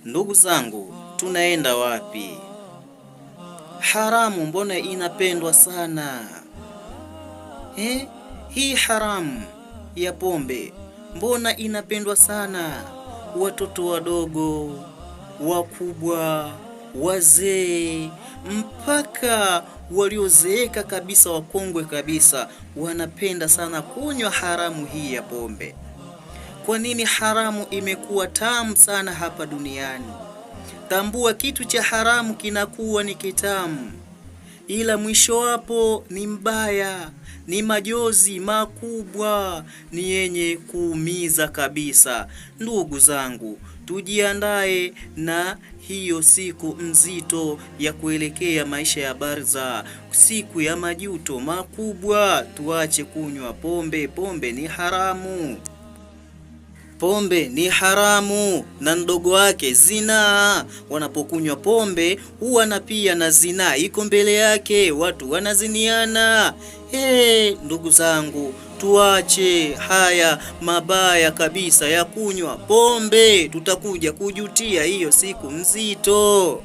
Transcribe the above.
Ndugu zangu, tunaenda wapi? Haramu mbona inapendwa sana? Hii haramu ya pombe mbona inapendwa sana? Watoto wadogo, wakubwa, wazee, mpaka waliozeeka kabisa, wakongwe kabisa, wanapenda sana kunywa haramu hii ya pombe. Kwa nini haramu imekuwa tamu sana hapa duniani? Tambua kitu cha haramu kinakuwa ni kitamu, ila mwisho wapo ni mbaya, ni majozi makubwa, ni yenye kuumiza kabisa. Ndugu zangu, tujiandae na hiyo siku nzito ya kuelekea maisha ya barza, siku ya majuto makubwa. Tuache kunywa pombe. Pombe ni haramu. Pombe ni haramu na ndogo wake zinaa. Wanapokunywa pombe huwa na pia na zinaa iko mbele yake, watu wanaziniana. Ndugu zangu, tuache haya mabaya kabisa ya kunywa pombe, tutakuja kujutia hiyo siku nzito.